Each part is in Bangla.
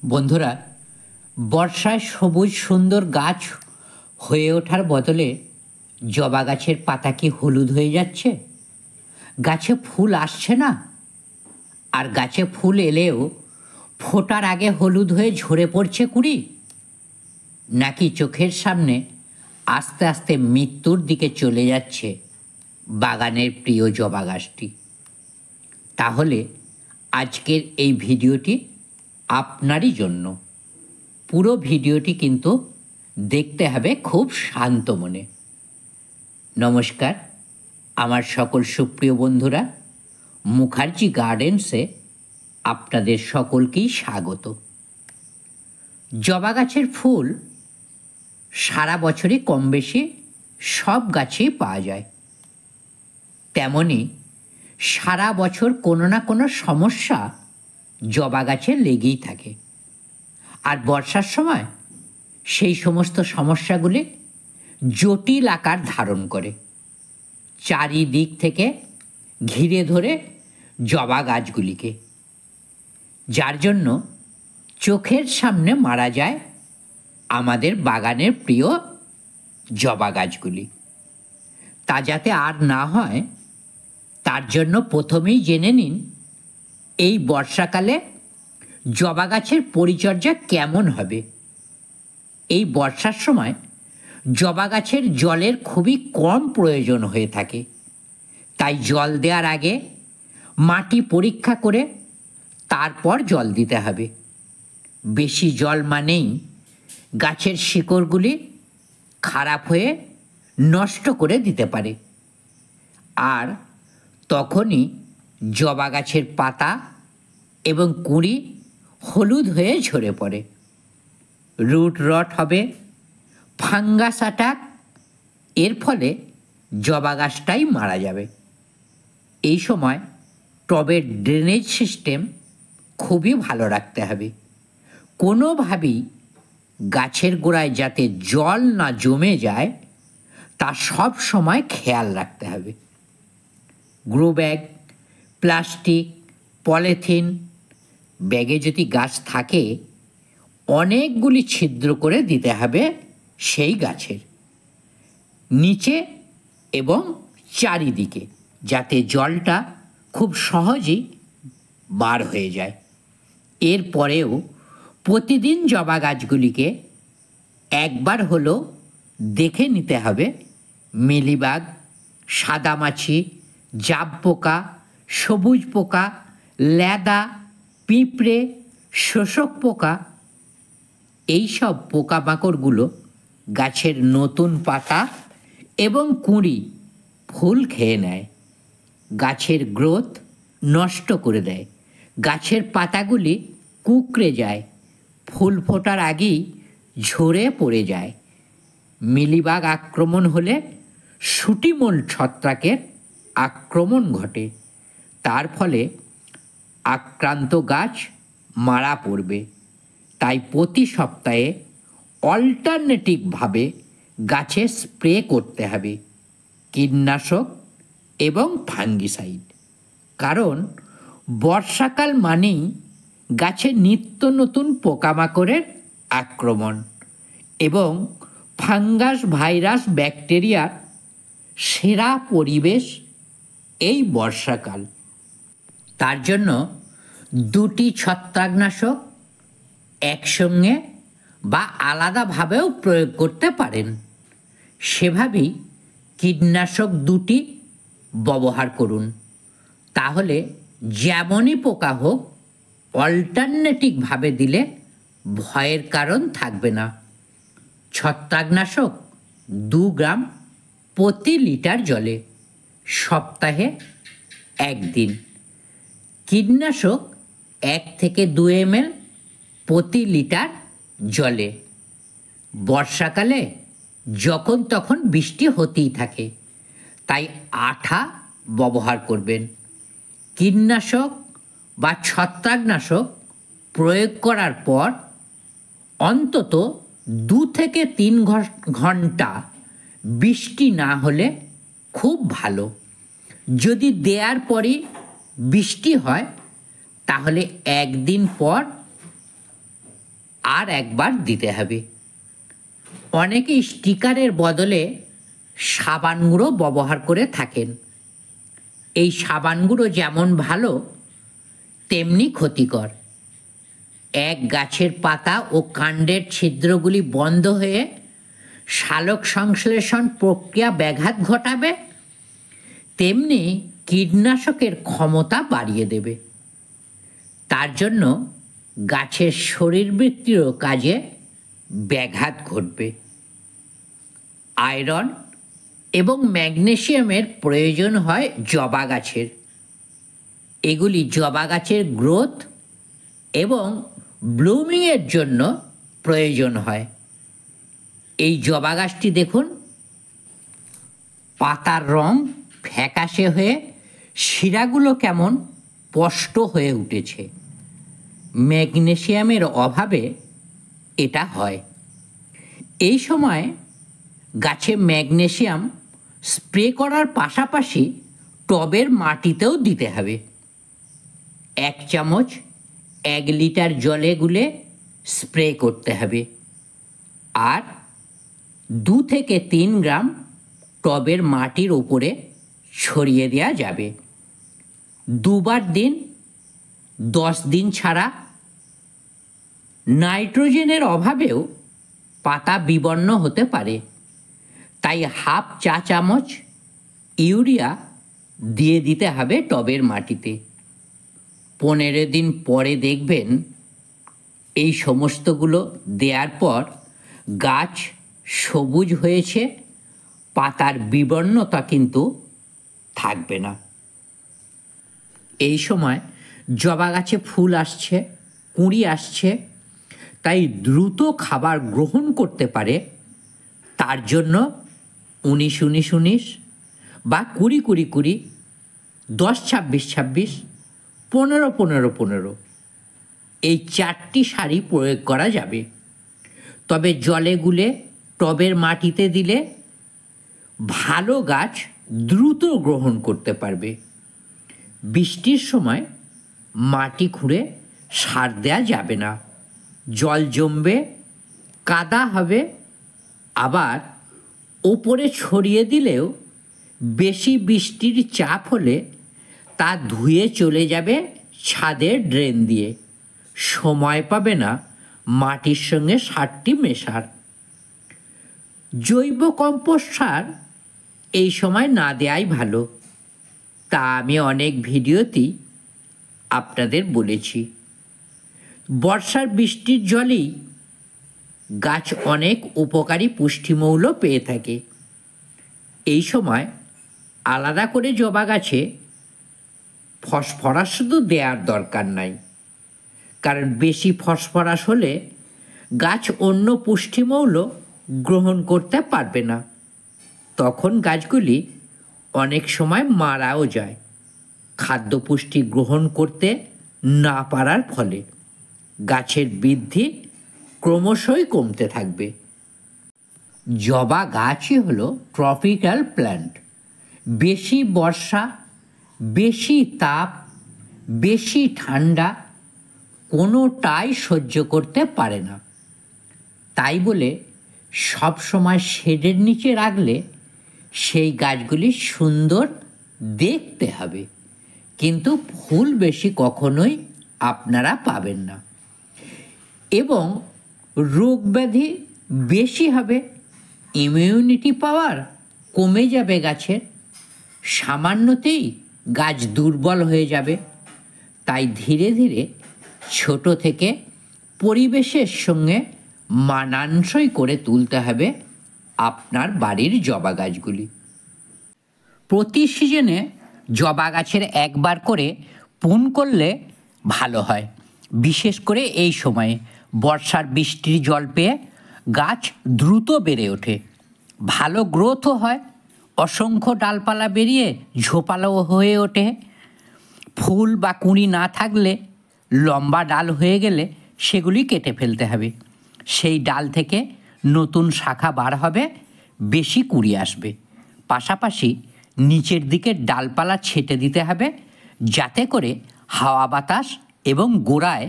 বন্ধুরা, বর্ষায় সবুজ সুন্দর গাছ হয়ে ওঠার বদলে জবা গাছের পাতা কি হলুদ হয়ে যাচ্ছে? গাছে ফুল আসছে না, আর গাছে ফুল এলেও ফোটার আগে হলুদ হয়ে ঝরে পড়ছে কুঁড়ি, নাকি চোখের সামনে আস্তে আস্তে মৃত্যুর দিকে চলে যাচ্ছে বাগানের প্রিয় জবা গাছটি? তাহলে আজকের এই ভিডিওটি আপনারই জন্য। পুরো ভিডিওটি কিন্তু দেখতে হবে খুব শান্ত মনে। নমস্কার, আমার সকল সুপ্রিয় বন্ধুরা, মুখার্জি গার্ডেন্সে আপনাদের সকলকেই স্বাগত। জবা গাছের ফুল সারা বছরই কম বেশি সব গাছেই পাওয়া যায়। তেমনি সারা বছর কোনো না কোনো সমস্যা জবা গাছে লেগেই থাকে, আর বর্ষার সময় সেই সমস্ত সমস্যাগুলি জটিল আকার ধারণ করে, চারিদিক থেকে ঘিরে ধরে জবা গাছগুলিকে, যার জন্য চোখের সামনে মারা যায় আমাদের বাগানের প্রিয় জবা গাছগুলি। তা যাতে আর না হয় তার জন্য প্রথমেই জেনে নিন এই বর্ষাকালে জবা গাছের পরিচর্যা কেমন হবে। এই বর্ষার সময় জবা গাছের জলের খুবই কম প্রয়োজন হয়ে থাকে, তাই জল দেওয়ার আগে মাটি পরীক্ষা করে তারপর জল দিতে হবে। বেশি জল মানেই গাছের শিকড়গুলি খারাপ হয়ে নষ্ট করে দিতে পারে, আর তখনই জবা গাছের পাতা এবং কুঁড়ি হলুদ হয়ে ঝরে পড়ে, রুট রট হবে, ফাঙ্গাস অ্যাটাক, এর ফলে জবা গাছটাই মারা যাবে। এই সময় টবের ড্রেনেজ সিস্টেম খুবই ভালো রাখতে হবে। কোনোভাবেই গাছের গোড়ায় যাতে জল না জমে যায় তা সব সময় খেয়াল রাখতে হবে। গ্রো ব্যাগ, প্লাস্টিক, পলিথিন ব্যাগে যদি গাছ থাকে অনেকগুলি ছিদ্র করে দিতে হবে সেই গাছের নিচে এবং চারিদিকে, যাতে জলটা খুব সহজেই বার হয়ে যায়। এরপরেও প্রতিদিন জবা গাছগুলিকে একবার হলো দেখে নিতে হবে মিলিবাগ, সাদামাছি, জাব পোকা, সবুজ পোকা, ল্যাদা, পিঁপড়ে, শোষক পোকা, এইসব পোকামাকড়গুলো গাছের নতুন পাতা এবং কুঁড়ি ফুল খেয়ে নেয়, গাছের গ্রোথ নষ্ট করে দেয়, গাছের পাতাগুলি কুঁকড়ে যায়, ফুল ফোটার আগেই ঝরে পড়ে যায়। মিলিবাগ আক্রমণ হলে শুটিমোল ছত্রাকের আক্রমণ ঘটে, তার ফলে আক্রান্ত গাছ মারা পড়বে। তাই প্রতি সপ্তাহে অল্টারনেটিভভাবে গাছে স্প্রে করতে হবে কীটনাশক এবং ফাঙ্গিসাইড, কারণ বর্ষাকাল মানেই গাছে নিত্য নতুন পোকামাকড়ের আক্রমণ এবং ফাঙ্গাস, ভাইরাস, ব্যাকটেরিয়ার সেরা পরিবেশ এই বর্ষাকাল। তার জন্য দুটি ছত্রাকনাশক একসঙ্গে বা আলাদাভাবেও প্রয়োগ করতে পারেন। সেভাবেই কীটনাশক দুটি ব্যবহার করুন, তাহলে যেমনই পোকা হোক অল্টারনেটিভভাবে দিলে ভয়ের কারণ থাকবে না। ছত্রাকনাশক 2 গ্রাম প্রতি লিটার জলে, সপ্তাহে 1 দিন। কীটনাশক 1 থেকে 2 ml প্রতি লিটার জলে। বর্ষাকালে যখন তখন বৃষ্টি হতেই থাকে, তাই আঠা ব্যবহার করবেন। কীটনাশক বা ছত্রাকনাশক প্রয়োগ করার পর অন্তত 2 থেকে 3 ঘন্টা বৃষ্টি না হলে খুব ভালো। যদি দেওয়ার পরই বৃষ্টি হয় তাহলে 1 দিন পর আর একবার দিতে হবে। অনেকে স্টিকারের বদলে সাবান গুঁড়ো ব্যবহার করে থাকেন। এই সাবান গুঁড়ো যেমন ভালো তেমনি ক্ষতিকর। এক গাছের পাতা ও কাণ্ডের ছিদ্রগুলি বন্ধ হয়ে সালোক সংশ্লেষণ প্রক্রিয়া ব্যাঘাত ঘটাবে, তেমনি কীটনাশকের ক্ষমতা বাড়িয়ে দেবে। তার জন্য গাছের শরীরবৃত্তীয় কাজে ব্যাঘাত ঘটবে। আয়রন এবং ম্যাগনেসিয়ামের প্রয়োজন হয় জবা গাছের। এগুলি জবা গাছের গ্রোথ এবং ব্লুমিংয়ের জন্য প্রয়োজন হয়। এই জবা গাছটি দেখুন, পাতার রং ফ্যাকাশে হয়ে শিরাগুলো কেমন স্পষ্ট হয়ে উঠেছে। ম্যাগনেসিয়ামের অভাবে এটা হয়। এই সময় গাছে ম্যাগনেসিয়াম স্প্রে করার পাশাপাশি টবের মাটিতেও দিতে হবে। 1 চামচ 1 লিটার জলে গুলে স্প্রে করতে হবে। আর 2 থেকে 3 গ্রাম টবের মাটির উপরে ছড়িয়ে দেওয়া যাবে। 2 বার দিন, 10 দিন ছাড়া। নাইট্রোজেনের অভাবেও পাতা বিবর্ণ হতে পারে, তাই হাফ চা চামচ ইউরিয়া দিয়ে দিতে হবে টবের মাটিতে। 15 দিন পরে দেখবেন এই সমস্তগুলো দেওয়ার পর গাছ সবুজ হয়েছে, পাতার বিবর্ণতা কিন্তু থাকবে না। এই সময় জবা গাছে ফুল আসছে, কুঁড়ি আসছে, তাই দ্রুত খাবার গ্রহণ করতে পারে। তার জন্য 19-19-19 বা 20-20-20, 10-26-26, 15-15-15 এই 4টি সারি প্রয়োগ করা যাবে। তবে জলে গুলে টবের মাটিতে দিলে ভালো গাছ দ্রুত গ্রহণ করতে পারবে। বৃষ্টির সময় মাটি খুঁড়ে সার দেওয়া যাবে না, জল জমবে, কাদা হবে। আবার ওপরে ছড়িয়ে দিলেও বেশি বৃষ্টির চাপ হলে তা ধুয়ে চলে যাবে ছাদের ড্রেন দিয়ে, সময় পাবে না মাটির সঙ্গে সারটি মেশার। জৈব কম্পোস্ট সার এই সময় না দেওয়াই ভালো, তা আমি অনেক ভিডিওতেই আপনাদের বলেছি। বর্ষার বৃষ্টির জলেই গাছ অনেক উপকারী পুষ্টিমৌল পেয়ে থাকে। এই সময় আলাদা করে জবা গাছে ফসফরাস শুধু দেওয়ার দরকার নাই, কারণ বেশি ফসফরাস হলে গাছ অন্য পুষ্টিমৌল গ্রহণ করতে পারবে না। তখন গাছগুলি অনেক সময় মারাও যায় খাদ্য পুষ্টি গ্রহণ করতে না পারার ফলে। গাছের বৃদ্ধি ক্রমশই কমতে থাকবে। জবা গাছই হলো ট্রপিক্যাল প্ল্যান্ট। বেশি বর্ষা, বেশি তাপ, বেশি ঠান্ডা কোনোটাই সহ্য করতে পারে না। তাই বলে সব সময় শেডের নিচে রাখলে সেই গাছগুলি সুন্দর দেখতে হবে, কিন্তু ফুল বেশি কখনোই আপনারা পাবেন না, এবং রোগ ব্যাধি বেশি হবে, ইমিউনিটি পাওয়ার কমে যাবে গাছের, সামান্যতেই গাছ দুর্বল হয়ে যাবে। তাই ধীরে ধীরে ছোট থেকে পরিবেশের সঙ্গে মানানসই করে তুলতে হবে আপনার বাড়ির জবা গাছগুলি। প্রতি সিজনে জবা গাছের একবার করে পুন করলে ভালো হয়। বিশেষ করে এই সময়ে বর্ষার বৃষ্টির জল পেয়ে গাছ দ্রুত বেড়ে ওঠে, ভালো গ্রোথও হয়, অসংখ্য ডালপালা বেরিয়ে ঝোপালো হয়ে ওঠে। ফুল বা কুঁড়ি না থাকলে, লম্বা ডাল হয়ে গেলে সেগুলি কেটে ফেলতে হবে। সেই ডাল থেকে নতুন শাখা বার হবে, বেশি কুঁড়ি আসবে। পাশাপাশি নিচের দিকের ডালপালা ছেঁটে দিতে হবে, যাতে করে হাওয়া বাতাস এবং গোড়ায়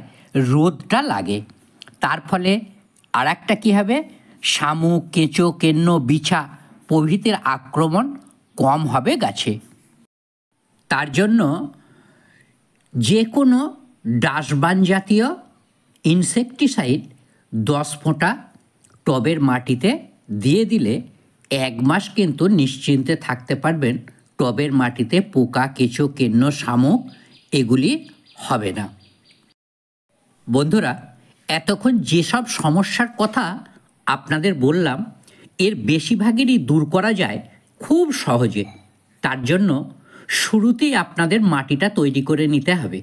রোদটা লাগে। তার ফলে আর একটা কী হবে, শামুক, কেঁচো, কেন্ন, বিছা প্রভৃতির আক্রমণ কম হবে গাছে। তার জন্য যে কোনো ডাস্টবান জাতীয় ইনসেকটিসাইড 10 ফোঁটা টবের মাটিতে দিয়ে দিলে 1 মাস কিন্তু নিশ্চিন্তে থাকতে পারবেন, টবের মাটিতে পোকা, কেঁচো, কেন্ন, শামুক এগুলি হবে না। বন্ধুরা, এতক্ষণ যেসব সমস্যার কথা আপনাদের বললাম এর বেশিরভাগেরই দূর করা যায় খুব সহজে। তার জন্য শুরুতেই আপনাদের মাটিটা তৈরি করে নিতে হবে।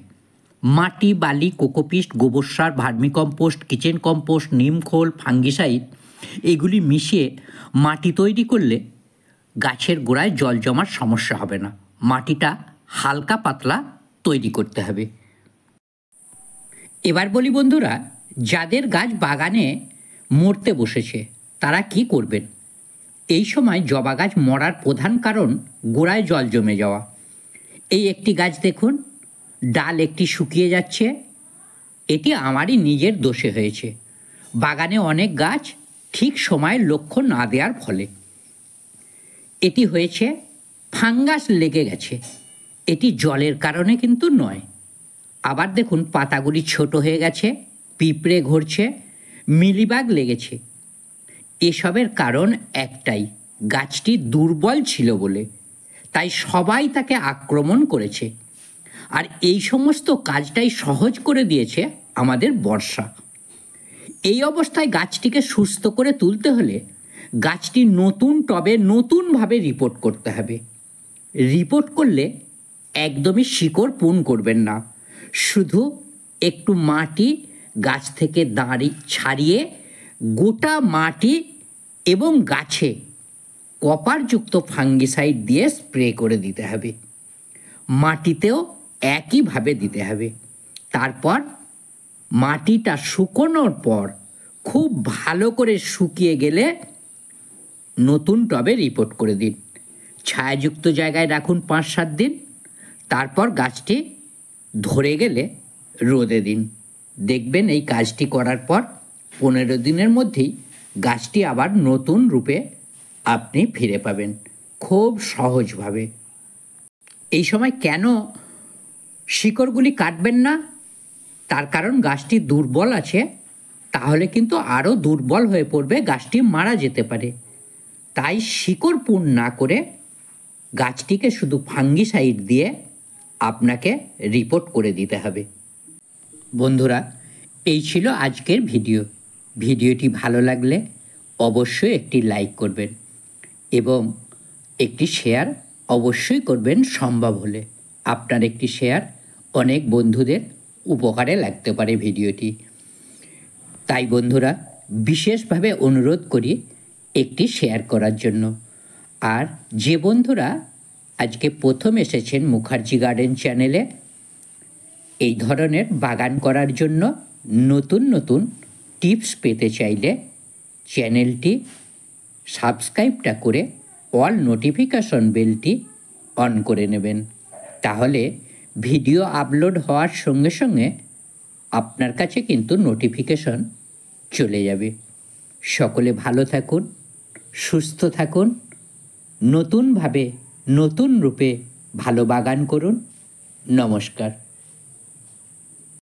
মাটি, বালি, কোকোপিস্ট, গোবর সার, ভার্মিকম্পোস্ট, কিচেন কম্পোস্ট, নিমখোল, ফাঙ্গিসাইড এগুলি মিশিয়ে মাটি তৈরি করলে গাছের গোড়ায় জল জমার সমস্যা হবে না। মাটিটা হালকা পাতলা তৈরি করতে হবে। এবার বলি বন্ধুরা, যাদের গাছ বাগানে মরতে বসেছে তারা কি করবেন? এই সময় জবা গাছ মরার প্রধান কারণ গোড়ায় জল জমে যাওয়া। এই একটি গাছ দেখুন, ডাল একটি শুকিয়ে যাচ্ছে। এটি আমারই নিজের দোষে হয়েছে। বাগানে অনেক গাছ ঠিক সময়ে লক্ষ্য না দেওয়ার ফলে এটি হয়েছে। ফাঙ্গাস লেগে গেছে, এটি জলের কারণে কিন্তু নয়। আবার দেখুন পাতাগুলি ছোট হয়ে গেছে, পিঁপড়ে ঘুরছে, মিলিবাগ লেগেছে। এসবের কারণ একটাই, গাছটি দুর্বল ছিল বলে, তাই সবাই তাকে আক্রমণ করেছে। আর এই সমস্ত কাজটাই সহজ করে দিয়েছে আমাদের বর্ষা। এই অবস্থায় গাছটিকে সুস্থ করে তুলতে হলে গাছটি নতুন টবে নতুনভাবে রিপোর্ট করতে হবে। রিপোর্ট করলে একদমই শিকড় পুন করবেন না, শুধু একটু মাটি গাছ থেকে ছাড়িয়ে গোটা মাটি এবং গাছে কপারযুক্ত ফাঙ্গিসাইড দিয়ে স্প্রে করে দিতে হবে। মাটিতেও একইভাবে দিতে হবে। তারপর মাটিটা শুকোনোর পর খুব ভালো করে শুকিয়ে গেলে নতুন টবে রিপোর্ট করে দিন। ছায়াযুক্ত জায়গায় রাখুন 5-7 দিন। তারপর গাছটি ধরে গেলে রোদে দিন। দেখবেন এই কাজটি করার পর 15 দিনের মধ্যেই গাছটি আবার নতুন রূপে আপনি ফিরে পাবেন খুব সহজভাবে। এই সময় কেন শিকড়গুলি কাটবেন না? তার কারণ গাছটি দুর্বল আছে, তাহলে কিন্তু আরও দুর্বল হয়ে পড়বে, গাছটি মারা যেতে পারে। তাই শিকড় পুন না করে গাছটিকে শুধু ফাঙ্গিসাইড দিয়ে আপনাকে রিপোর্ট করে দিতে হবে। বন্ধুরা, এই ছিল আজকের ভিডিও। ভিডিওটি ভালো লাগলে অবশ্যই একটি লাইক করবেন এবং একটি শেয়ার অবশ্যই করবেন সম্ভব হলে। আপনার একটি শেয়ার অনেক বন্ধুদের উপকারে লাগতে পারে ভিডিওটি। তাই বন্ধুরা, বিশেষভাবে অনুরোধ করি একটি শেয়ার করার জন্য। আর যে বন্ধুরা আজকে প্রথম এসেছেন মুখার্জি গার্ডেন চ্যানেলে, এই ধরনের বাগান করার জন্য নতুন নতুন টিপস পেতে চাইলে চ্যানেলটি সাবস্ক্রাইবটা করে অল নোটিফিকেশন বেলটি অন করে নেবেন। তাহলে ভিডিও আপলোড হওয়ার সঙ্গে সঙ্গে আপনার কাছে কিন্তু নোটিফিকেশন চলে যাবে। সকলে ভালো থাকুন, সুস্থ থাকুন, নতুনভাবে নতুন রূপে ভালো বাগান করুন। নমস্কার।